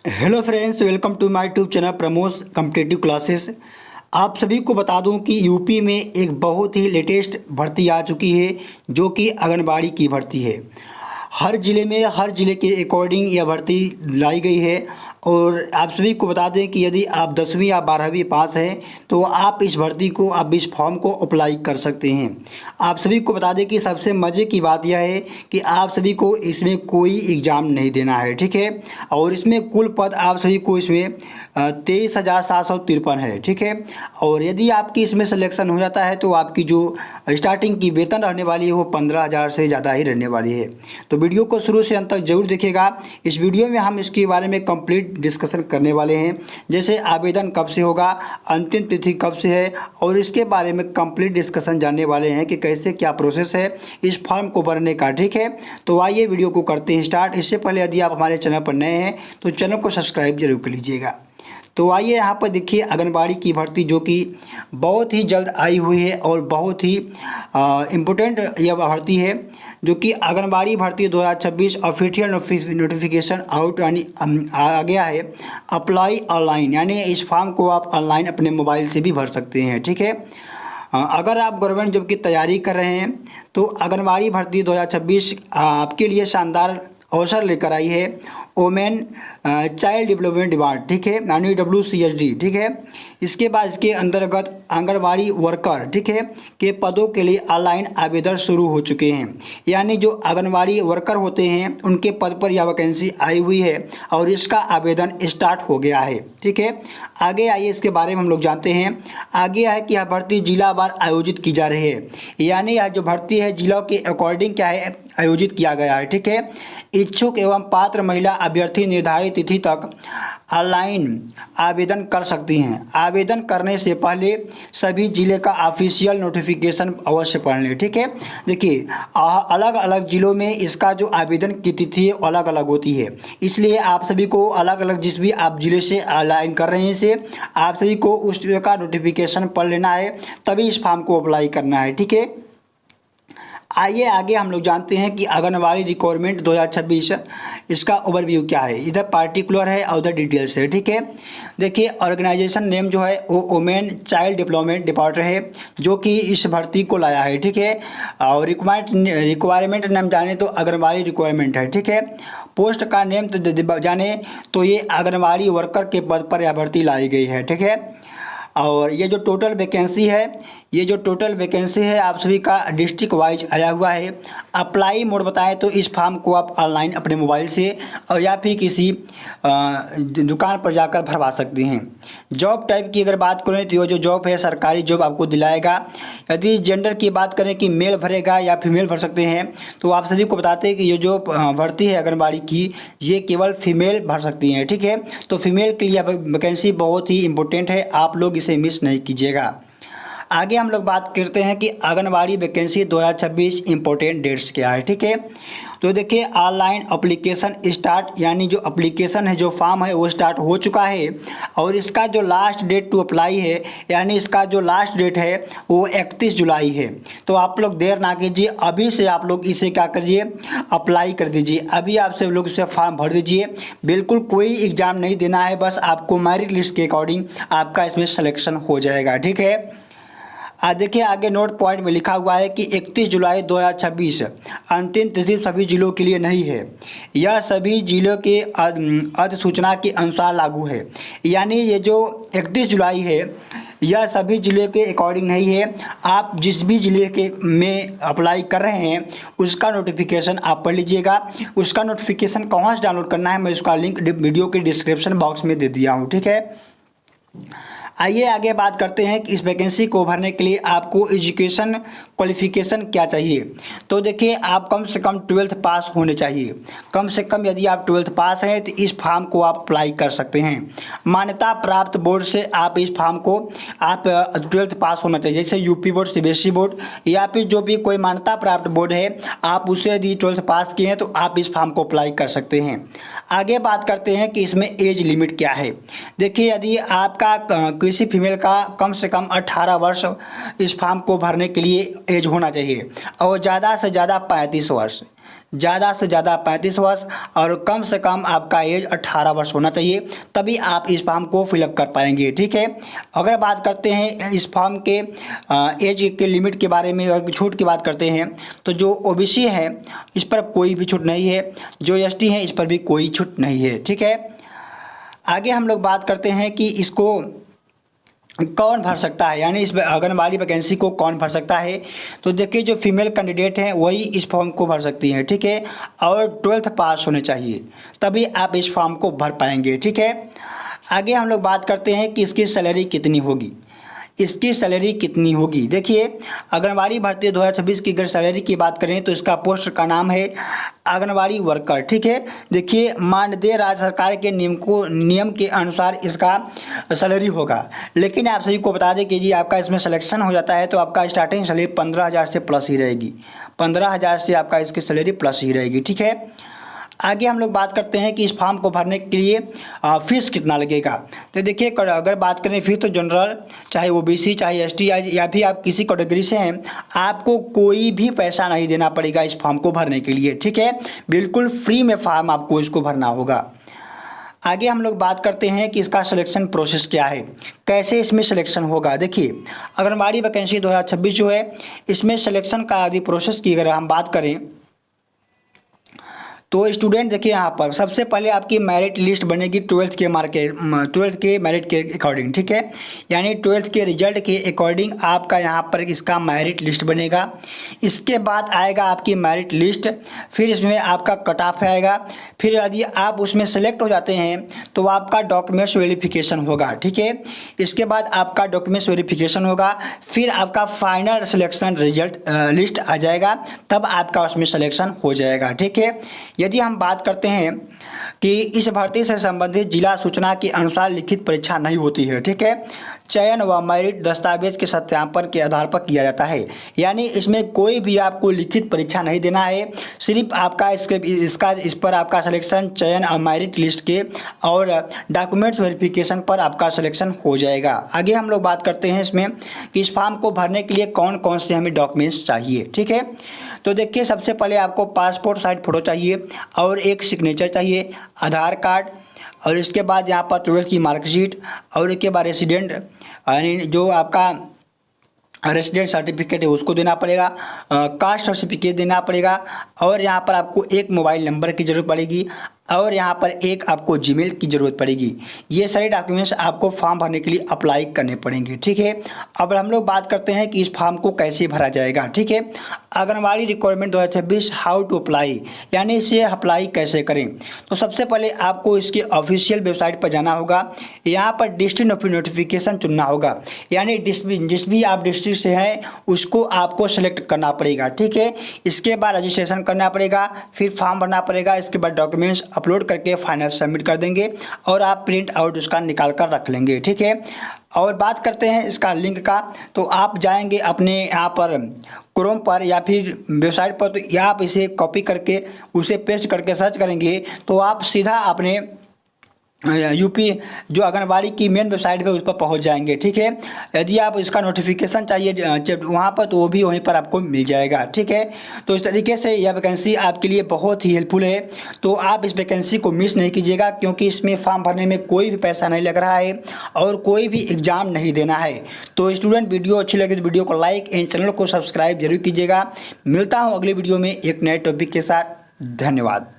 Hello friends, welcome to my YouTube channel Pramos competitive classes. आप सभी को बता दूं कि यूपी में एक बहुत ही लेटेस्ट भर्ती आ चुकी है जो कि आंगनबाड़ी की भर्ती है। हर ज़िले के अकॉर्डिंग यह भर्ती लाई गई है। और आप सभी को बता दें कि यदि आप 10वीं या 12वीं पास हैं तो आप इस फॉर्म को अप्लाई कर सकते हैं। आप सभी को बता दें कि सबसे मज़े की बात यह है कि आप सभी को इसमें कोई एग्ज़ाम नहीं देना है, ठीक है। और इसमें कुल पद आप सभी को इसमें 23,753 है, ठीक है। और यदि आपकी इसमें सिलेक्शन हो जाता है तो आपकी जो स्टार्टिंग की वेतन रहने वाली है वो 15,000 से ज़्यादा ही रहने वाली है। तो वीडियो को शुरू से अंत तक जरूर देखिएगा। इस वीडियो में हम इसके बारे में कंप्लीट डिस्कशन करने वाले हैं, जैसे आवेदन कब से होगा, अंतिम तिथि कब से है, और इसके बारे में कंप्लीट डिस्कशन जानने वाले हैं कि कैसे क्या प्रोसेस है इस फॉर्म को भरने का, ठीक है। तो आइए वीडियो को करते हैं स्टार्ट। इससे पहले यदि आप हमारे चैनल पर नए हैं तो चैनल को सब्सक्राइब जरूर कर लीजिएगा। तो आइए यहाँ पर देखिए आंगनबाड़ी की भर्ती जो कि बहुत ही जल्द आई हुई है और बहुत ही इम्पोर्टेंट यह भर्ती है जो कि आंगनबाड़ी भर्ती 2026 ऑफिशियल नोटिफिकेशन आउट यानी आ गया है। अप्लाई ऑनलाइन, यानी इस फॉर्म को आप ऑनलाइन अपने मोबाइल से भी भर सकते हैं, ठीक है। अगर आप गवर्नमेंट जॉब की तैयारी कर रहे हैं तो आंगनबाड़ी भर्ती 2026 आपके लिए शानदार अवसर लेकर आई है। वोमेन चाइल्ड डेवलपमेंट डिपार्ट, ठीक है, यानी WCSD, ठीक है। इसके बाद इसके अंतर्गत आंगनबाड़ी वर्कर, ठीक है, के पदों के लिए ऑनलाइन आवेदन शुरू हो चुके हैं। यानी जो आंगनबाड़ी वर्कर होते हैं उनके पद पर यह वैकेंसी आई हुई है और इसका आवेदन स्टार्ट हो गया है, ठीक है। आगे आइए इसके बारे में हम लोग जानते हैं। आगे है कि यह भर्ती जिलावार आयोजित की जा रही है, यानी यह जो भर्ती है जिलों के अकॉर्डिंग क्या है आयोजित किया गया है, ठीक है। इच्छुक एवं पात्र महिला अभ्यर्थी निर्धारित तिथि तक ऑनलाइन आवेदन कर सकती हैं। आवेदन करने से पहले सभी जिले का ऑफिशियल नोटिफिकेशन अवश्य पढ़ लें, ठीक है। देखिए अलग अलग जिलों में इसका जो आवेदन की तिथि अलग अलग होती है, इसलिए आप सभी को अलग अलग जिस भी आप जिले से ऑनलाइन कर रहे हैं से आप सभी को उस का नोटिफिकेशन पढ़ लेना है, तभी इस फॉर्म को अप्लाई करना है, ठीक है। आइए आगे हम लोग जानते हैं कि आंगनबाड़ी रिक्वायरमेंट 2026 इसका ओवरव्यू क्या है। इधर पार्टिकुलर है और उधर डिटेल्स है, ठीक है। देखिए ऑर्गेनाइजेशन नेम जो है वो वोमेन चाइल्ड डेवलपमेंट डिपार्टमेंट है जो कि इस भर्ती को लाया है, ठीक है। और रिक्वायरमेंट नाम जाने तो आंगनबाड़ी रिक्वायरमेंट है, ठीक है। पोस्ट का नेम तो जाने तो ये आंगनबाड़ी वर्कर के पद पर यह भर्ती लाई गई है, ठीक है। और ये जो टोटल वैकेंसी है आप सभी का डिस्ट्रिक्ट वाइज आया हुआ है। अप्लाई मोड बताएं तो इस फॉर्म को आप ऑनलाइन अपने मोबाइल से और या फिर किसी दुकान पर जाकर भरवा सकते हैं। जॉब टाइप की अगर बात करें तो ये जो जॉब है सरकारी जॉब आपको दिलाएगा। यदि जेंडर की बात करें कि मेल भरेगा या फीमेल भर सकते हैं तो आप सभी को बताते हैं कि ये जो भर्ती है आंगनबाड़ी की ये केवल फीमेल भर सकती हैं, ठीक है। तो फीमेल के लिए वैकेंसी बहुत ही इंपॉर्टेंट है, आप लोग इसे मिस नहीं कीजिएगा। आगे हम लोग बात करते हैं कि आंगनबाड़ी वैकेंसी 2026 इंपॉर्टेंट डेट्स क्या है, ठीक है। तो देखिए ऑनलाइन एप्लीकेशन स्टार्ट, यानी जो एप्लीकेशन है जो फॉर्म है वो स्टार्ट हो चुका है और इसका जो लास्ट डेट टू अप्लाई है, यानी इसका जो लास्ट डेट है वो 31 जुलाई है। तो आप लोग देर ना कीजिए, अभी से आप लोग इसे क्या करिए अप्लाई कर दीजिए। अभी आप सब लोग इसे फॉर्म भर दीजिए। बिल्कुल कोई एग्ज़ाम नहीं देना है, बस आपको मेरिट लिस्ट के अकॉर्डिंग आपका इसमें सिलेक्शन हो जाएगा, ठीक है। देखिए आगे नोट पॉइंट में लिखा हुआ है कि 31 जुलाई 2026 अंतिम तिथि सभी जिलों के लिए नहीं है। यह सभी जिलों के अधिसूचना के अनुसार लागू है। यानी ये जो 31 जुलाई है यह सभी जिले के अकॉर्डिंग नहीं है। आप जिस भी ज़िले के में अप्लाई कर रहे हैं उसका नोटिफिकेशन आप पढ़ लीजिएगा। उसका नोटिफिकेशन कहाँ से डाउनलोड करना है मैं उसका लिंक वीडियो के डिस्क्रिप्शन बॉक्स में दे दिया हूँ, ठीक है। आइए आगे बात करते हैं कि इस वैकेंसी को भरने के लिए आपको एजुकेशन क्वालिफिकेशन क्या चाहिए। तो देखिए आप कम से कम 12th पास होने चाहिए। कम से कम यदि आप 12th पास हैं तो इस फॉर्म को आप अप्लाई कर सकते हैं। मान्यता प्राप्त बोर्ड से आप इस फॉर्म को आप 12th पास होना चाहिए, जैसे यूपी बोर्ड, CBSE बोर्ड या फिर जो भी कोई मान्यता प्राप्त बोर्ड है आप उससे यदि 12th पास किए हैं तो आप इस फॉर्म को अप्लाई कर सकते हैं। आगे बात करते हैं कि इसमें एज लिमिट क्या है। देखिए यदि आपका किसी फीमेल का कम से कम 18 वर्ष इस फॉर्म को भरने के लिए एज होना चाहिए और ज़्यादा से ज़्यादा 35 वर्ष, ज़्यादा से ज़्यादा 35 वर्ष और कम से कम आपका एज 18 वर्ष होना चाहिए, तभी आप इस फॉर्म को फिलअप कर पाएंगे। ठीक है, अगर बात करते हैं इस फॉर्म के एज के लिमिट के बारे में, छूट की बात करते हैं तो जो ओबीसी है इस पर कोई भी छूट नहीं है, जो एसटी है इस पर भी कोई छूट नहीं है। ठीक है, आगे हम लोग बात करते हैं कि इसको कौन भर सकता है, यानी इस आंगनबाड़ी वैकेंसी को कौन भर सकता है। तो देखिए, जो फीमेल कैंडिडेट हैं वही इस फॉर्म को भर सकती हैं। ठीक है, और 12th पास होने चाहिए, तभी आप इस फॉर्म को भर पाएंगे। ठीक है, आगे हम लोग बात करते हैं कि इसकी सैलरी कितनी होगी। इसकी सैलरी कितनी होगी, देखिए आंगनबाड़ी भर्ती 2026 की अगर सैलरी की बात करें तो इसका पोस्ट का नाम है आंगनबाड़ी वर्कर। ठीक है, देखिए मानदेय राज्य सरकार के नियम के अनुसार इसका सैलरी होगा, लेकिन आप सभी को बता दें कि जी आपका इसमें सिलेक्शन हो जाता है तो आपका स्टार्टिंग सैलरी 15,000 से प्लस ही रहेगी। 15,000 से आपका इसकी सैलरी प्लस ही रहेगी। ठीक है, आगे हम लोग बात करते हैं कि इस फॉर्म को भरने के लिए फ़ीस कितना लगेगा। तो देखिए, अगर बात करें फीस तो जनरल चाहे ओबीसी चाहे एसटी या भी आप किसी कैटेगरी से हैं, आपको कोई भी पैसा नहीं देना पड़ेगा इस फॉर्म को भरने के लिए। ठीक है, बिल्कुल फ्री में फॉर्म आपको इसको भरना होगा। आगे हम लोग बात करते हैं कि इसका सिलेक्शन प्रोसेस क्या है, कैसे इसमें सिलेक्शन होगा। देखिए, आंगनबाड़ी वैकेंसी 2026 जो है इसमें सिलेक्शन का आदि प्रोसेस की अगर हम बात करें तो स्टूडेंट देखिए, यहाँ पर सबसे पहले आपकी मेरिट लिस्ट बनेगी 12th के मेरिट के अकॉर्डिंग। ठीक है, यानी 12th के रिजल्ट के अकॉर्डिंग आपका यहाँ पर इसका मेरिट लिस्ट बनेगा। इसके बाद आएगा आपकी मेरिट लिस्ट, फिर इसमें आपका कट ऑफ आएगा, फिर यदि आप उसमें सेलेक्ट हो जाते हैं तो आपका डॉक्यूमेंट्स वेरिफिकेशन होगा। ठीक है, इसके बाद आपका डॉक्यूमेंट्स वेरिफिकेशन होगा, फिर आपका फाइनल सिलेक्शन रिजल्ट लिस्ट आ जाएगा, तब आपका उसमें सिलेक्शन हो जाएगा। ठीक है, यदि हम बात करते हैं कि इस भर्ती से संबंधित जिला सूचना के अनुसार लिखित परीक्षा नहीं होती है। ठीक है, चयन व मेरिट दस्तावेज के सत्यापन के आधार पर किया जाता है, यानी इसमें कोई भी आपको लिखित परीक्षा नहीं देना है, सिर्फ आपका इस पर आपका सिलेक्शन चयन और मेरिट लिस्ट के और डॉक्यूमेंट्स वेरिफिकेशन पर आपका सिलेक्शन हो जाएगा। आगे हम लोग बात करते हैं इसमें कि इस फॉर्म को भरने के लिए कौन कौन से हमें डॉक्यूमेंट्स चाहिए। ठीक है, तो देखिए सबसे पहले आपको पासपोर्ट साइज फ़ोटो चाहिए और एक सिग्नेचर चाहिए, आधार कार्ड, और इसके बाद यहाँ पर 12th की मार्कशीट, और इसके बाद रेसिडेंट यानी जो आपका रेसिडेंट सर्टिफिकेट है उसको देना पड़ेगा, कास्ट सर्टिफिकेट देना पड़ेगा, और यहाँ पर आपको एक मोबाइल नंबर की ज़रूरत पड़ेगी, और यहाँ पर एक आपको जीमेल की ज़रूरत पड़ेगी। ये सारे डॉक्यूमेंट्स आपको फॉर्म भरने के लिए अप्लाई करने पड़ेंगे। ठीक है, अब हम लोग बात करते हैं कि इस फॉर्म को कैसे भरा जाएगा। ठीक है, anganwadi requirement 2026 how to apply, यानी इसे अप्लाई कैसे करें। तो सबसे पहले आपको इसकी ऑफिशियल वेबसाइट पर जाना होगा, यहाँ पर डिस्ट्रिक्ट नोटिफिकेशन चुनना होगा, यानी जिस भी आप डिस्ट्रिक्ट से हैं उसको आपको सेलेक्ट करना पड़ेगा। ठीक है, इसके बाद रजिस्ट्रेशन करना पड़ेगा, फिर फॉर्म भरना पड़ेगा, इसके बाद डॉक्यूमेंट्स अपलोड करके फाइनल सबमिट कर देंगे और आप प्रिंट आउट उसका निकाल कर रख लेंगे। ठीक है, और बात करते हैं इसका लिंक का, तो आप जाएंगे अपने यहाँ पर क्रोम पर या फिर वेबसाइट पर, तो आप इसे कॉपी करके उसे पेस्ट करके सर्च करेंगे तो आप सीधा अपने यूपी जो आंगनबाड़ी की मेन वेबसाइट पे उस पर पहुंच जाएंगे। ठीक है, यदि आप इसका नोटिफिकेशन चाहिए वहाँ पर तो वो भी वहीं पर आपको मिल जाएगा। ठीक है, तो इस तरीके से यह वैकेंसी आपके लिए बहुत ही हेल्पफुल है, तो आप इस वैकेंसी को मिस नहीं कीजिएगा, क्योंकि इसमें फॉर्म भरने में कोई भी पैसा नहीं लग रहा है और कोई भी एग्ज़ाम नहीं देना है। तो स्टूडेंट, वीडियो अच्छी लगे तो वीडियो को लाइक एंड चैनल को सब्सक्राइब जरूर कीजिएगा। मिलता हूँ अगले वीडियो में एक नए टॉपिक के साथ। धन्यवाद।